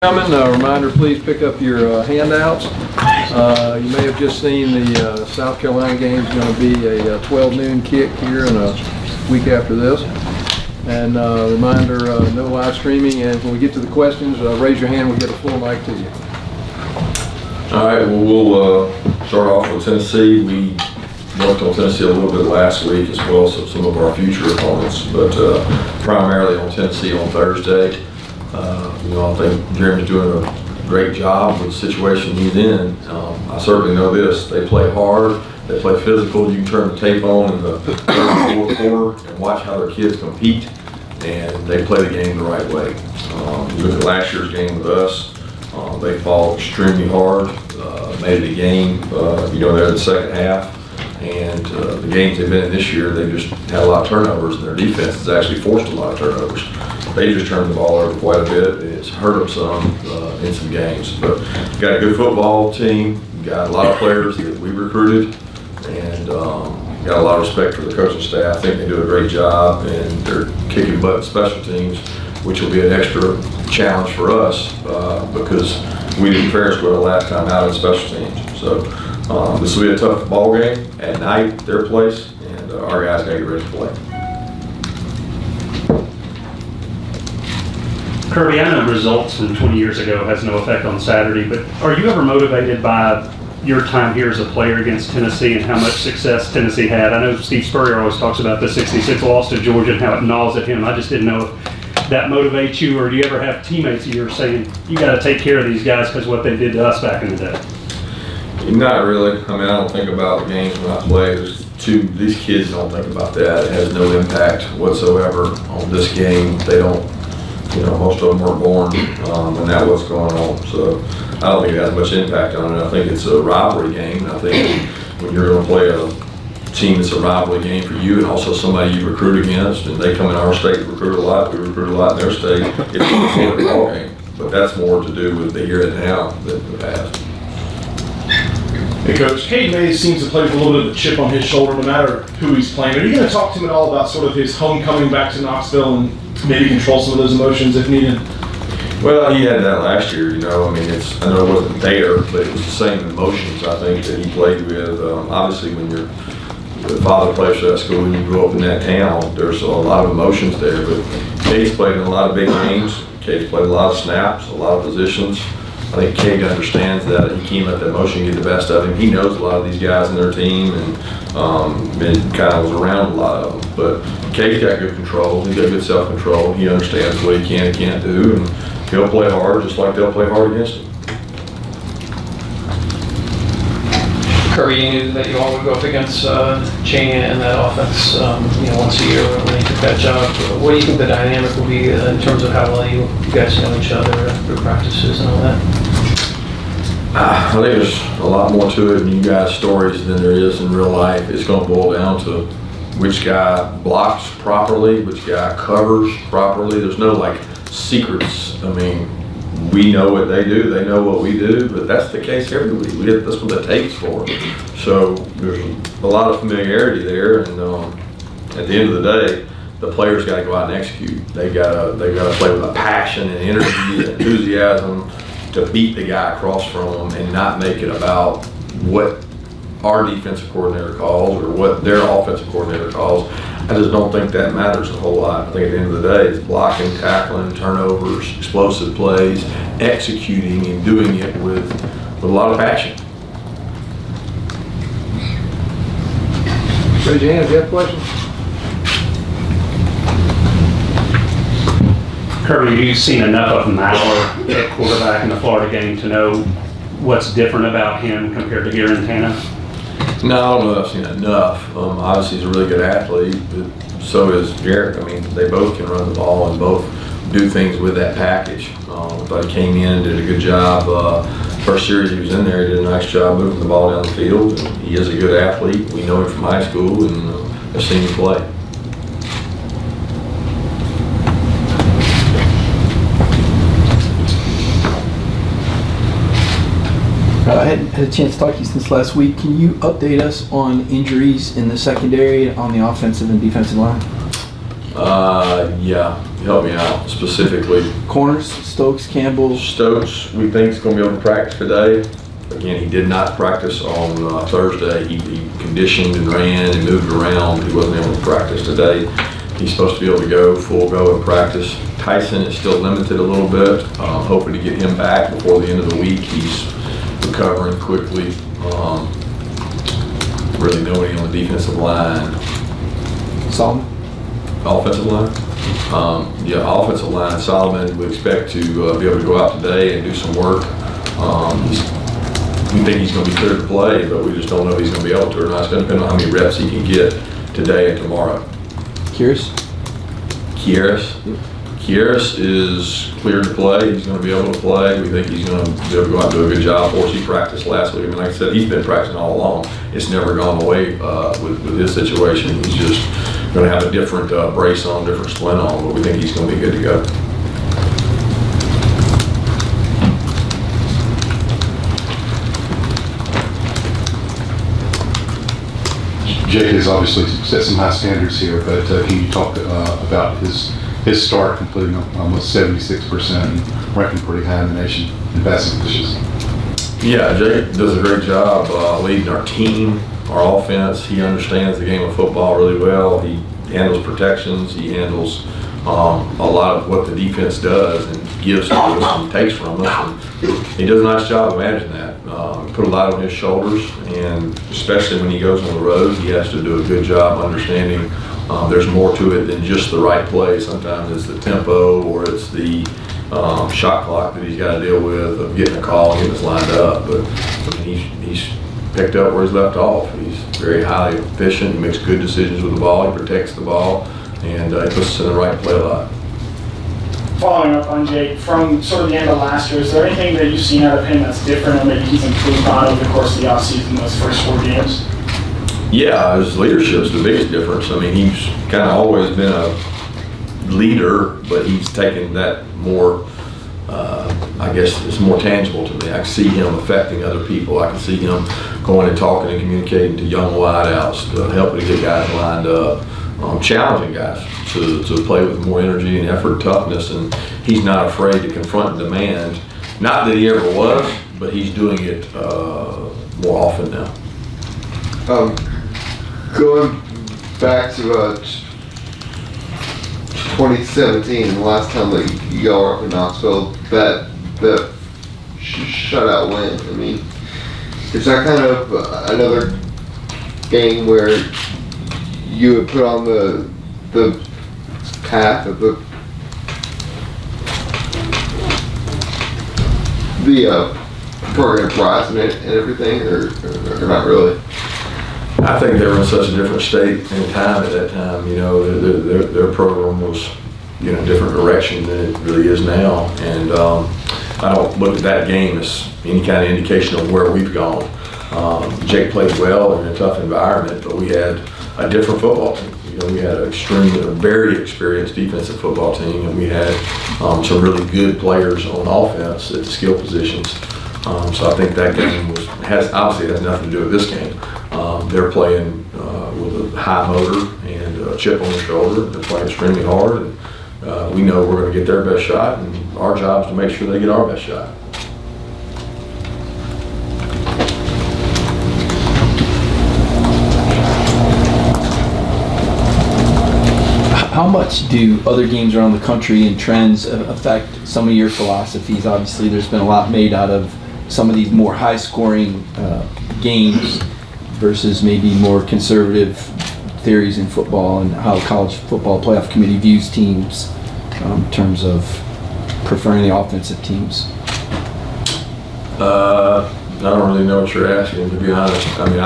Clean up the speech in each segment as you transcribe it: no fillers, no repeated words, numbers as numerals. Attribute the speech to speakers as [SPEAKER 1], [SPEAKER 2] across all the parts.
[SPEAKER 1] Reminder, please pick up your handouts. You may have just seen the South Carolina game is going to be a 12 noon kick here in a week after this. And reminder, no live streaming, and when we get to the questions, raise your hand, we'll get a full mic to you.
[SPEAKER 2] All right, well, we'll start off with Tennessee. We worked on Tennessee a little bit last week as well as some of our future opponents, but primarily on Tennessee on Thursday. I think Jeremy's doing a great job with the situation he's in. I certainly know this. They play hard. They play physical. You can turn the tape on in the third and fourth quarter and watch how their kids compete, and they play the game the right way. You look at last year's game with us. They fought extremely hard, made it a game, there in the second half. And the games they've been in this year, they just had a lot of turnovers, and their defense has actually forced a lot of turnovers. They just turned the ball over quite a bit. It's hurt them some in some games. But got a good football team, got a lot of players that we recruited, and got a lot of respect for the coaching staff. I think they do a great job, and they're kicking butt in special teams, which will be an extra challenge for us because we didn't fare as well the last time out in special teams. So this will be a tough ball game at night, their place, and our guys got to get ready to play.
[SPEAKER 3] Kirby, I know results from 20 years ago has no effect on Saturday, but are you ever motivated by your time here as a player against Tennessee and how much success Tennessee had? I know Steve Spurrier always talks about the 66 loss to Georgia and how it gnaws at him. I just didn't know if that motivates you, or do you ever have teammates that you're saying, you got to take care of these guys because what they did to us back in the day?
[SPEAKER 2] Not really. I don't think about the games when I play. These kids don't think about that. It has no impact whatsoever on this game. They don't, most of them weren't born when that was going on. So I don't think it has much impact on it. I think it's a rivalry game. I think when you're going to play a team that's a rivalry game for you and also somebody you recruit against, and they come in our state, recruit a lot, we recruit a lot in their state, it's an important ball game. But that's more to do with the here and now than the past.
[SPEAKER 4] Hey Coach, Cade Mays seems to play with a little bit of a chip on his shoulder no matter who he's playing. Are you going to talk to him at all about sort of his homecoming back to Knoxville and maybe control some of those emotions if needed?
[SPEAKER 2] Well, he had that last year, I know it wasn't there, but it was the same emotions, I think, that he played with. Obviously, when your father plays for that school and you grow up in that town, there's a lot of emotions there, but Cade's played in a lot of big games. Cade's played a lot of snaps, a lot of positions. I think Cade understands that. He can't let that emotion get the best of him. He knows a lot of these guys in their team and kind of was around a lot of them. But Cade's got good control. He's got good self-control. He understands what he can and can't do, and he'll play hard just like they'll play hard against him.
[SPEAKER 5] Kirby, you knew that you all would go up against Chaney and that offense, once a year when he took that job. What do you think the dynamic will be in terms of how well you guys know each other through practices and all that?
[SPEAKER 2] I think there's a lot more to it in you guys' stories than there is in real life. It's going to boil down to which guy blocks properly, which guy covers properly. There's no secrets. We know what they do, they know what we do, but that's the case every week. That's what the tape's for. So there's a lot of familiarity there, and at the end of the day, the players got to go out and execute. They got to play with a passion and energy and enthusiasm to beat the guy across from them and not make it about what our defensive coordinator calls or what their offensive coordinator calls. I just don't think that matters a whole lot. I think at the end of the day, it's blocking, tackling, turnovers, explosive plays, executing and doing it with a lot of passion.
[SPEAKER 1] Raise your hand if you have questions.
[SPEAKER 3] Kirby, you've seen enough of Maurer at quarterback in the Florida game to know what's different about him compared to Guarantano?
[SPEAKER 2] No, I don't know if I've seen enough. Obviously, he's a really good athlete, but so is Jarrett. They both can run the ball and both do things with that package. I thought he came in and did a good job. First series he was in there, he did a nice job moving the ball down the field. And he is a good athlete. We know him from high school and have seen him play.
[SPEAKER 6] I hadn't had a chance to talk to you since last week. Can you update us on injuries in the secondary on the offensive and defensive line?
[SPEAKER 2] Yeah, help me out specifically.
[SPEAKER 6] Corners, Stokes, Campbell.
[SPEAKER 2] Stokes, we think is going to be able to practice today. Again, he did not practice on Thursday. He conditioned and ran and moved around. He wasn't able to practice today. He's supposed to be able to go full go in practice. Tyson is still limited a little bit. Hoping to get him back before the end of the week. He's recovering quickly. Really nobody on the defensive line.
[SPEAKER 6] Solomon.
[SPEAKER 2] Offensive line? Offensive line. Solomon, we expect to be able to go out today and do some work. We think he's going to be clear to play, but we just don't know if he's going to be able to or not. It's going to depend on how many reps he can get today and tomorrow.
[SPEAKER 6] Kearis.
[SPEAKER 2] Kearis is cleared to play. He's going to be able to play. We think he's going to be able to go out and do a good job for us. He practiced last week. I mean, like I said, he's been practicing all along. It's never gone away with his situation. He's just going to have a different brace on, different splint on, but we think he's going to be good to go.
[SPEAKER 7] Jake has obviously set some high standards here, but can you talk about his start, completing almost 76% and ranking pretty high in the nation in passing positions?
[SPEAKER 2] Yeah, Jake does a great job leading our team, our offense. He understands the game of football really well. He handles protections. He handles a lot of what the defense does and gives to us and takes from us. And he does a nice job of managing that. Put a lot on his shoulders, and especially when he goes on the road, he has to do a good job understanding there's more to it than just the right play. Sometimes it's the tempo or it's the shot clock that he's got to deal with of getting a call and getting us lined up. But I mean, he's picked up where he's left off. He's very highly efficient. He makes good decisions with the ball. He protects the ball, and he puts us in the right play a lot.
[SPEAKER 8] Following up on Jake, from sort of the end of last year, is there anything that you've seen out of him that's different or maybe he's improved on over the course of the offseason, those first 4 games?
[SPEAKER 2] Yeah, his leadership is the biggest difference. I mean, he's kind of always been a leader, but he's taken that more, I guess it's more tangible to me. I can see him affecting other people. I can see him going and talking and communicating to young wideouts, helping to get guys lined up, challenging guys to play with more energy and effort, toughness, and he's not afraid to confront demand. Not that he ever was, but he's doing it more often now.
[SPEAKER 9] Going back to 2017, the last time that y'all were up in Knoxville, that shutout win. I mean, is that kind of another game where you would put on the path of the program prize and everything, or not really?
[SPEAKER 2] I think they were in such a different state and time at that time. You know, their program was, you know, different direction than it really is now. And I don't look at that game as any kind of indication of where we've gone. Jake played well in a tough environment, but we had a different football team. You know, we had a very experienced defensive football team, and we had some really good players on offense at the skill positions. So I think that game has nothing to do with this game. They're playing with a high motor and a chip on their shoulder. They're playing extremely hard, and we know we're going to get their best shot, and our job is to make sure they get our best shot.
[SPEAKER 6] How much do other games around the country and trends affect some of your philosophies? Obviously, there's been a lot made out of some of these more high-scoring games versus maybe more conservative theories in football and how college football playoff committee views teams in terms of preferring the offensive teams.
[SPEAKER 2] I don't really know what you're asking, to be honest. I mean,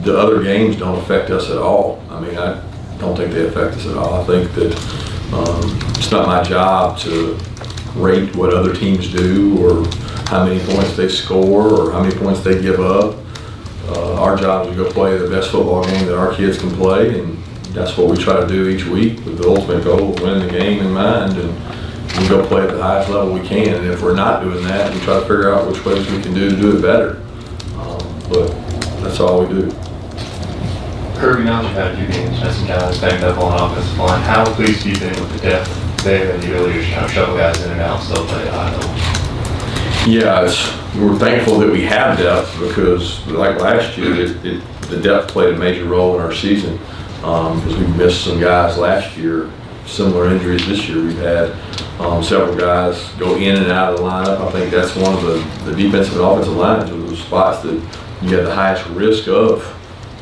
[SPEAKER 2] the other games don't affect us at all. I mean, I don't think they affect us at all. I think that it's not my job to rate what other teams do or how many points they score or how many points they give up. Our job is to go play the best football game that our kids can play, and that's what we try to do each week with the ultimate goal of winning the game in mind, and we go play at the highest level we can. And if we're not doing that, we try to figure out which ways we can do to do it better. But that's all we do.
[SPEAKER 10] Kirby, now that you've had a few games, had some guys banged up on the offensive line, how pleased do you think with the depth there and the ability to kind of shuttle guys in and out and still play at a high level?
[SPEAKER 2] Yeah, we're thankful that we have depth because, like last year, the depth played a major role in our season because we missed some guys last year. Similar injuries this year. We've had several guys go in and out of the lineup. I think that's one of the defensive and offensive lines are those spots that you have the highest risk of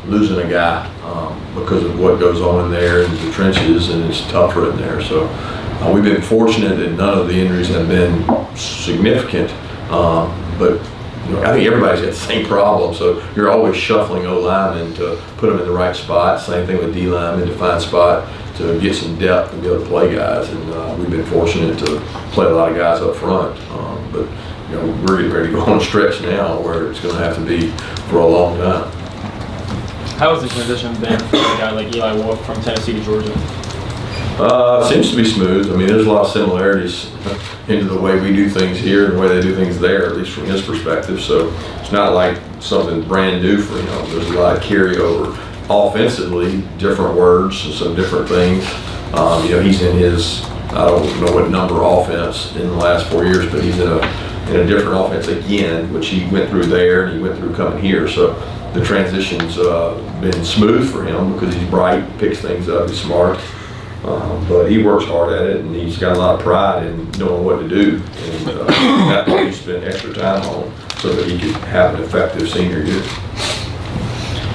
[SPEAKER 2] losing a guy because of what goes on in there in the trenches, and it's tougher in there. So we've been fortunate that none of the injuries have been significant, but I think everybody's got the same problem, so you're always shuffling O-linemen to put them in the right spot. Same thing with D-linemen to find spot to get some depth and be able to play guys, and we've been fortunate to play a lot of guys up front. But we're getting ready to go on a stretch now where it's going to have to be for a long time.
[SPEAKER 11] How has the transition been for a guy like Eli Wolf from Tennessee to Georgia?
[SPEAKER 2] Seems to be smooth. I mean, there's a lot of similarities into the way we do things here and the way they do things there, at least from his perspective. So it's not like something brand new for him. There's a lot of carryover. Offensively, different words and some different things. He's in his, I don't know what number offense in the last 4 years, but he's in a different offense again, which he went through there and he went through coming here. So the transition's been smooth for him because he's bright, picks things up, he's smart. But he works hard at it, and he's got a lot of pride in knowing what to do. And that's what he spent extra time on so that he could have an effective senior year.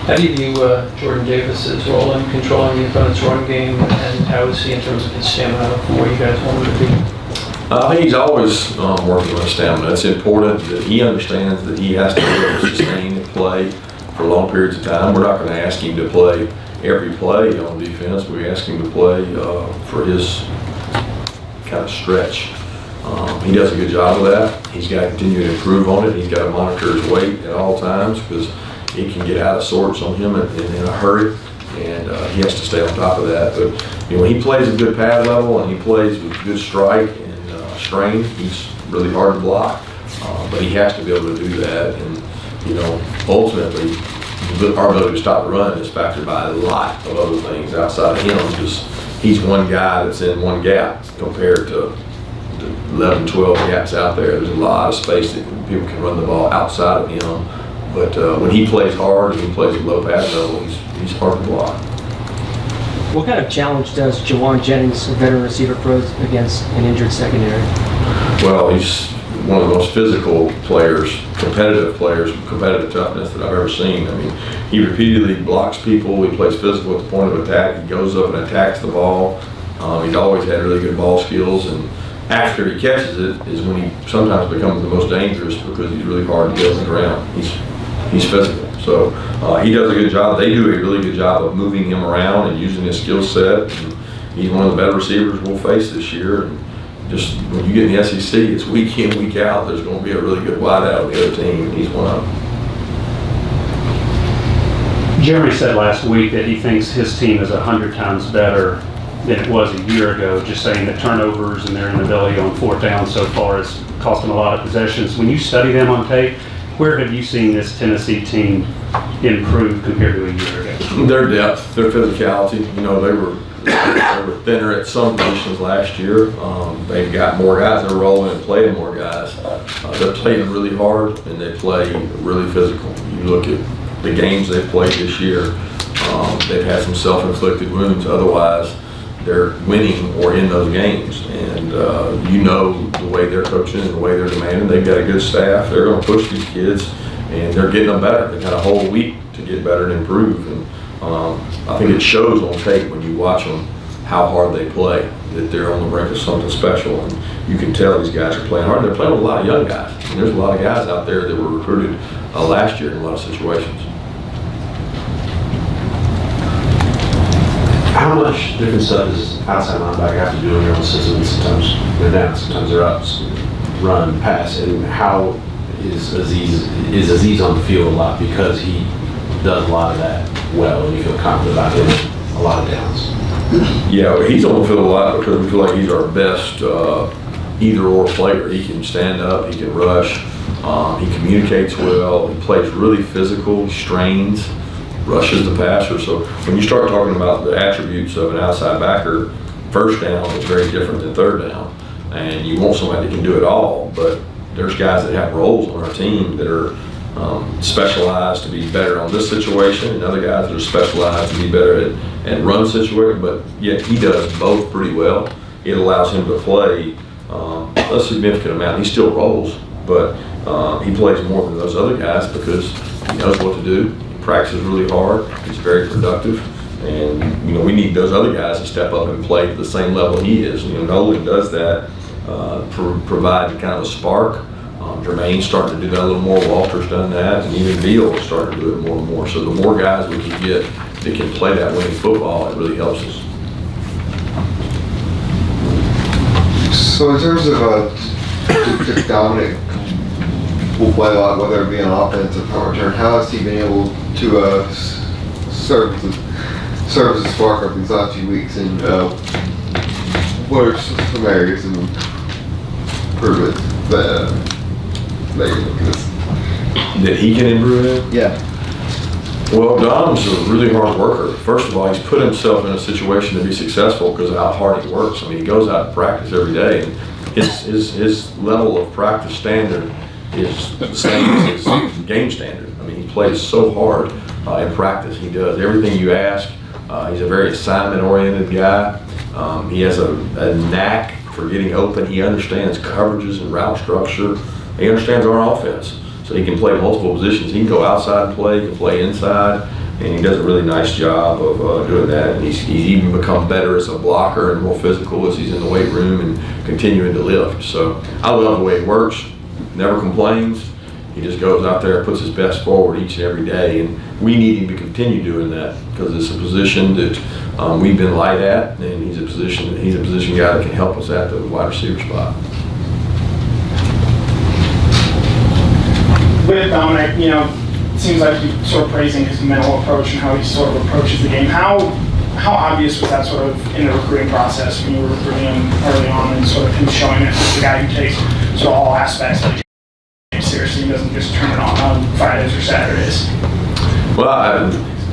[SPEAKER 5] How do you view Jordan Davis's role in controlling the opponent's run game, and how is he in terms of his stamina from where you guys want him to be?
[SPEAKER 2] I think he's always working on his stamina. It's important that he understands that he has to be able to sustain and play for long periods of time. We're not going to ask him to play every play on defense. We ask him to play for his kind of stretch. He does a good job of that. He's got to continue to improve on it. He's got to monitor his weight at all times because it can get out of sorts on him in a hurry, and he has to stay on top of that. But when he plays a good pad level and he plays with good strike and strain, he's really hard to block. But he has to be able to do that, and ultimately, our ability to stop the run is factored by a lot of other things outside of him. Just he's one guy that's in one gap compared to the 11, 12 gaps out there. There's a lot of space that people can run the ball outside of him. But when he plays hard and he plays at low pass level, he's hard to block.
[SPEAKER 12] What kind of challenge does Jauan Jennings, a veteran receiver, pose against an injured secondary?
[SPEAKER 2] Well, he's one of the most physical players, competitive toughness that I've ever seen. I mean, he repeatedly blocks people. He plays physical at the point of attack. He goes up and attacks the ball. He's always had really good ball skills, and after he catches it is when he sometimes becomes the most dangerous because he's really hard to get on the ground. He's physical. So he does a good job. They do a really good job of moving him around and using his skill set. And he's one of the better receivers we'll face this year. And just when you get in the SEC, it's week in, week out. There's going to be a really good wideout on the other team, and he's one of them.
[SPEAKER 3] Jeremy said last week that he thinks his team is 100 times better than it was a year ago, just saying that turnovers and their inability on fourth down so far has cost them a lot of possessions. When you study them on tape, where have you seen this Tennessee team improve compared to a year ago?
[SPEAKER 2] Their depth, their physicality. They were thinner at some positions last year. They've got more guys. They're rolling and playing more guys. They're playing really hard, and they play really physical. You look at the games they've played this year, they've had some self-inflicted wounds. Otherwise, they're winning or in those games. And the way they're coaching and the way they're demanding, they've got a good staff. They're going to push these kids, and they're getting them better. They've got a whole week to get better and improve. And I think it shows on tape when you watch them how hard they play, that they're on the brink of something special. And you can tell these guys are playing hard. They're playing with a lot of young guys. And there's a lot of guys out there that were recruited last year in a lot of situations.
[SPEAKER 13] How much different stuff does outside linebacker have to do in your own system? Sometimes they're down, sometimes they're up, run, pass, and how is Azeez on the field a lot because he does a lot of that well, and you feel confident about him a lot of downs?
[SPEAKER 2] Yeah, he's on the field a lot because we feel like he's our best either-or player. He can stand up, he can rush, he communicates well, he plays really physical, he strains. rushes the passer. So when you start talking about the attributes of an outside backer, first down is very different than third down. And you want somebody that can do it all, but there's guys that have roles on our team that are specialized to be better on this situation, and other guys that are specialized to be better at run situation, but yet he does both pretty well. It allows him to play a significant amount. He still rolls, but he plays more than those other guys because he knows what to do. He practices really hard. He's very productive. And, we need those other guys to step up and play to the same level he is. Nolan does that, provide kind of a spark. Jermaine's starting to do that a little more. Walter's done that, and even Beal is starting to do it more and more. So the more guys we can get that can play that winning football, it really helps us.
[SPEAKER 9] So in terms of Dominick Blaylock, whether it be on offense or punt return, how has he been able to serve as a spark up these last few weeks, and what are some areas of improvement that you're looking at?
[SPEAKER 2] That he can improve in?
[SPEAKER 9] Yeah.
[SPEAKER 2] Well, Dom's a really hard worker. First of all, he's put himself in a situation to be successful because of how hard he works. I mean, he goes out to practice every day, and his level of practice standard is the same as his game standard. I mean, he plays so hard in practice. He does everything you ask. He's a very assignment-oriented guy. He has a knack for getting open. He understands coverages and route structure. He understands our offense, so he can play multiple positions. He can go outside and play, he can play inside, and he does a really nice job of doing that. And he's even become better as a blocker and more physical as he's in the weight room and continuing to lift. So I love the way he works, never complains. He just goes out there and puts his best forward each and every day, and we need him to continue doing that because it's a position that we've been light at, and he's a position guy that can help us at the wide receiver spot.
[SPEAKER 8] With Dominick, it seems like you're sort of praising his mental approach and how he sort of approaches the game. How obvious was that sort of in the recruiting process when you were recruiting him early on, and sort of him showing that he's the guy who takes sort of all aspects of the game seriously and doesn't just turn it on Fridays or Saturdays?
[SPEAKER 2] Well, I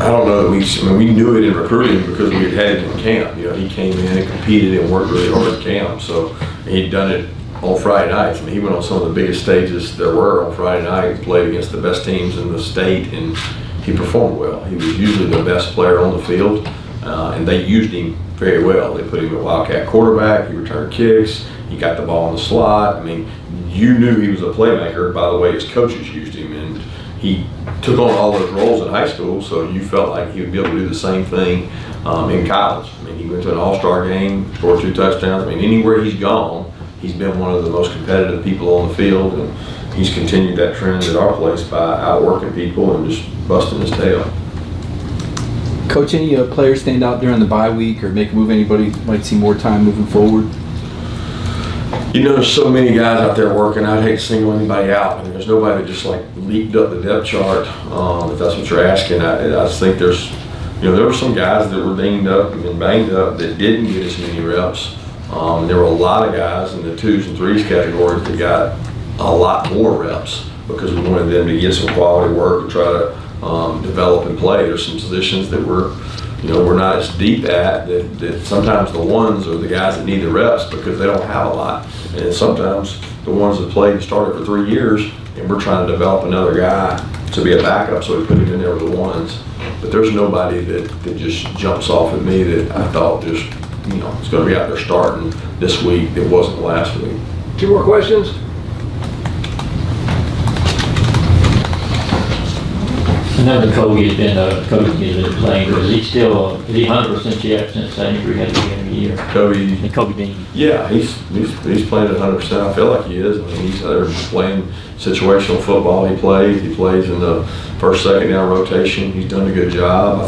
[SPEAKER 2] don't know that we knew it in recruiting because we had him in camp. He came in and competed and worked really hard in camp, so he'd done it on Friday nights. I mean, he went on some of the biggest stages there were on Friday night, played against the best teams in the state, and he performed well. He was usually the best player on the field, and they used him very well. They put him at Wildcat quarterback, he returned kicks, he got the ball in the slot. I mean, you knew he was a playmaker by the way his coaches used him, and he took on all those roles in high school, so you felt like he would be able to do the same thing in college. I mean, he went to an all-star game, scored 2 touchdowns. I mean, anywhere he's gone, he's been one of the most competitive people on the field, and he's continued that trend at our place by outworking people and just busting his tail.
[SPEAKER 6] Coach, any players stand out during the bye week or make a move anybody might see more time moving forward?
[SPEAKER 2] There's so many guys out there working. I'd hate to single anybody out. I mean, there's nobody that just like leaped up the depth chart, if that's what you're asking. I just think there were some guys that were dinged up and banged up that didn't get as many reps. There were a lot of guys in the 2s and 3s categories that got a lot more reps because we wanted them to get some quality work and try to develop and play. There's some positions that we're not as deep at that sometimes the ones are the guys that need the reps because they don't have a lot. And sometimes the ones that played and started for 3 years, and we're trying to develop another guy to be a backup, so we put him in there with the ones. But there's nobody that just jumps off at me that I thought just, it's going to be out there starting this week that wasn't last week.
[SPEAKER 1] 2 more questions?
[SPEAKER 14] I know Nakobe has been coaching playing, but is he 100% yet since that injury had at the beginning of the year? Nakobe Dean.
[SPEAKER 2] Yeah, he's playing at 100%. I feel like he is. I mean, he's there playing situational football. He plays in the first, second down rotation. He's done a good job.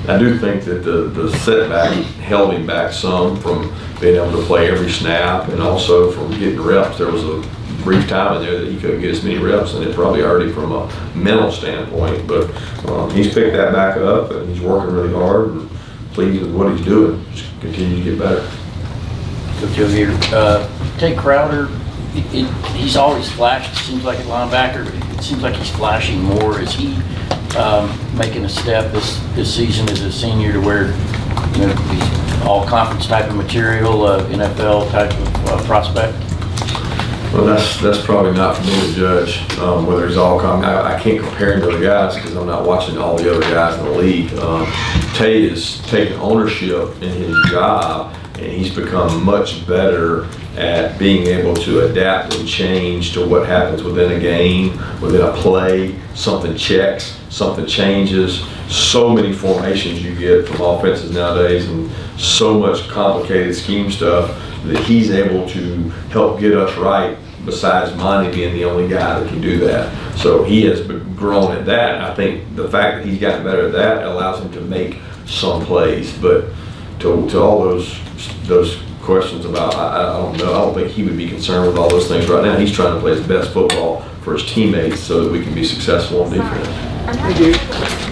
[SPEAKER 2] I do think that the setback held him back some from being able to play every snap and also from getting reps. There was a brief time in there that he couldn't get as many reps, and it probably hurt him from a mental standpoint. But he's picked that back up, and he's working really hard and pleased with what he's doing. Just continue to get better.
[SPEAKER 15] Coach Joe here. Tae Crowder, he's always flashed, it seems like, at linebacker. It seems like he's flashing more. Is he making a step this season as a senior to where, you know, he's all conference type of material, NFL type of prospect?
[SPEAKER 2] Well, that's probably not for me to judge whether he's all coming. I can't compare him to the guys because I'm not watching all the other guys in the league. Tay is taking ownership in his job, and he's become much better at being able to adapt and change to what happens within a game, within a play. Something checks, something changes. So many formations you get from offenses nowadays, and so much complicated scheme stuff that he's able to help get us right, besides Monty being the only guy that can do that. So he has grown at that. I think the fact that he's gotten better at that allows him to make some plays. But to all those questions about, I don't know, I don't think he would be concerned with all those things right now. He's trying to play his best football for his teammates so that we can be successful on defense.
[SPEAKER 8] Thank you.